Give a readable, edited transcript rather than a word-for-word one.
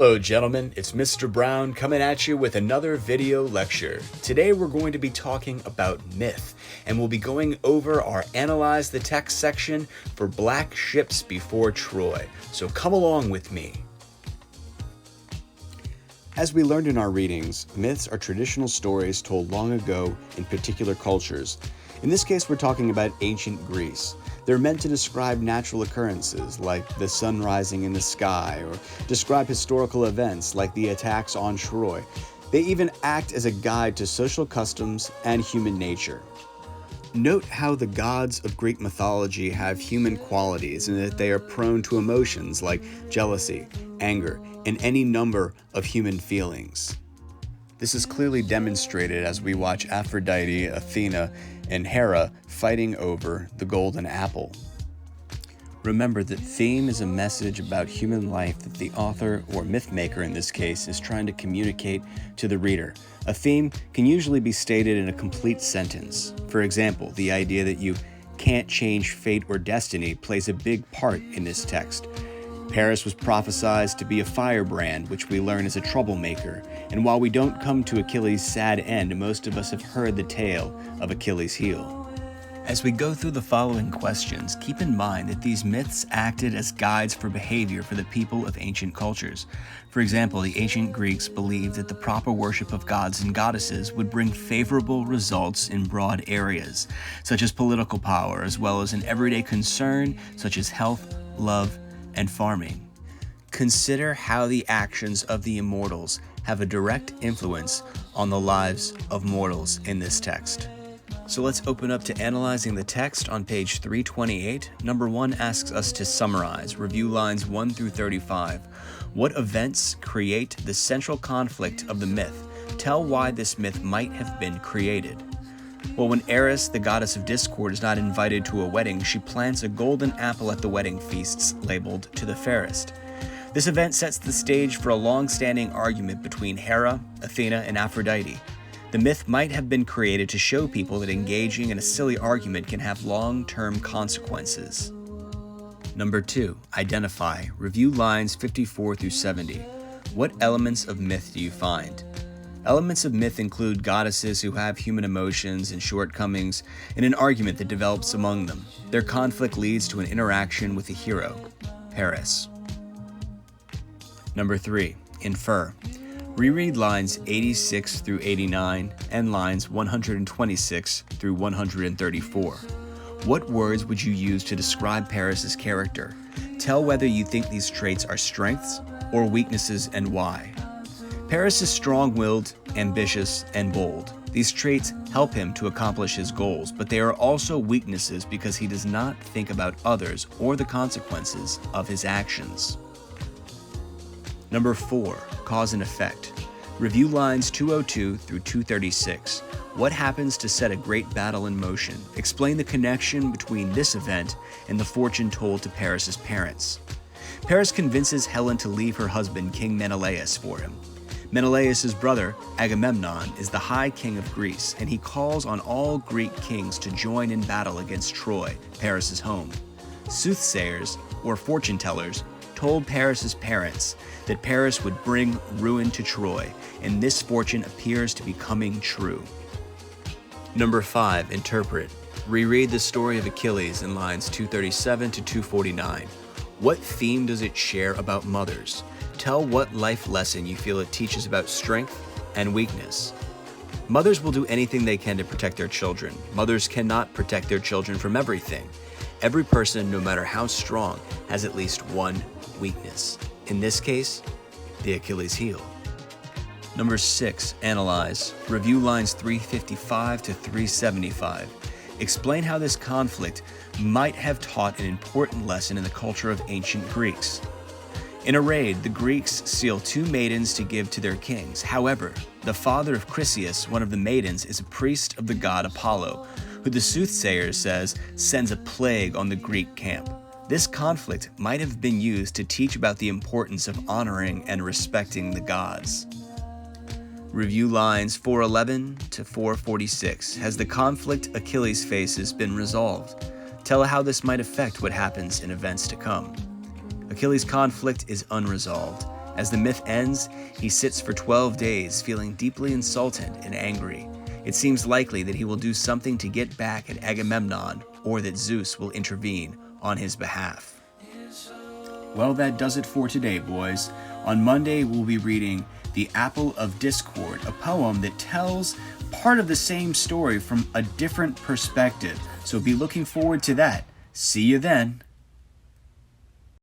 Hello gentlemen, it's Mr. Brown coming at you with another video lecture. Today we're going to be talking about myth, and we'll be going over our Analyze the Text section for Black Ships Before Troy. So come along with me. As we learned in our readings, myths are traditional stories told long ago in particular cultures. In this case, we're talking about ancient Greece. They're meant to describe natural occurrences like the sun rising in the sky, or describe historical events like the attacks on Troy. They even act as a guide to social customs and human nature. Note how the gods of Greek mythology have human qualities and that they are prone to emotions like jealousy, anger, and any number of human feelings. This is clearly demonstrated as we watch Aphrodite, Athena, and Hera fighting over the golden apple. Remember that theme is a message about human life that the author, or myth maker in this case, is trying to communicate to the reader. A theme can usually be stated in a complete sentence. For example, the idea that you can't change fate or destiny plays a big part in this text. Paris was prophesied to be a firebrand, which we learn is a troublemaker, and while we don't come to Achilles' sad end, most of us have heard the tale of Achilles' heel. As we go through the following questions, keep in mind that these myths acted as guides for behavior for the people of ancient cultures. For example, the ancient Greeks believed that the proper worship of gods and goddesses would bring favorable results in broad areas, such as political power, as well as an everyday concern such as health, love, and farming. Consider how the actions of the immortals have a direct influence on the lives of mortals in this text. So let's open up to Analyzing the Text on page 328. Number 1 asks us to summarize, review lines 1 through 35. What events create the central conflict of the myth? Tell why this myth might have been created. Well, when Eris, the goddess of discord, is not invited to a wedding, she plants a golden apple at the wedding feasts, labeled "to the fairest." This event sets the stage for a long-standing argument between Hera, Athena, and Aphrodite. The myth might have been created to show people that engaging in a silly argument can have long-term consequences. Number 2, identify. Review lines 54 through 70. What elements of myth do you find? Elements of myth include goddesses who have human emotions and shortcomings, and an argument that develops among them. Their conflict leads to an interaction with a hero, Paris. Number 3, infer. Reread lines 86 through 89 and lines 126 through 134. What words would you use to describe Paris's character? Tell whether you think these traits are strengths or weaknesses and why. Paris is strong-willed, ambitious, and bold. These traits help him to accomplish his goals, but they are also weaknesses because he does not think about others or the consequences of his actions. Number 4, cause and effect. Review lines 202 through 236. What happens to set a great battle in motion? Explain the connection between this event and the fortune told to Paris's parents. Paris convinces Helen to leave her husband, King Menelaus, for him. Menelaus' brother, Agamemnon, is the High King of Greece, and he calls on all Greek kings to join in battle against Troy, Paris's home. Soothsayers, or fortune-tellers, told Paris's parents that Paris would bring ruin to Troy, and this fortune appears to be coming true. Number 5, interpret. Reread the story of Achilles in lines 237 to 249. What theme does it share about mothers? Tell what life lesson you feel it teaches about strength and weakness. Mothers will do anything they can to protect their children. Mothers cannot protect their children from everything. Every person, no matter how strong, has at least one weakness. In this case, the Achilles heel. Number 6, analyze. Review lines 355 to 375. Explain how this conflict might have taught an important lesson in the culture of ancient Greeks. In a raid, the Greeks steal 2 maidens to give to their kings. However, the father of Chryseis, one of the maidens, is a priest of the god Apollo, who the soothsayer says sends a plague on the Greek camp. This conflict might have been used to teach about the importance of honoring and respecting the gods. Review lines 411 to 446. Has the conflict Achilles faces been resolved? Tell how this might affect what happens in events to come. Achilles' conflict is unresolved, As the myth ends, he sits for 12 days feeling deeply insulted and angry. It seems likely that he will do something to get back at Agamemnon, or that Zeus will intervene on his behalf. Well, that does it for today, boys. On Monday, we'll be reading The Apple of Discord, a poem that tells part of the same story from a different perspective. So be looking forward to that. See you then.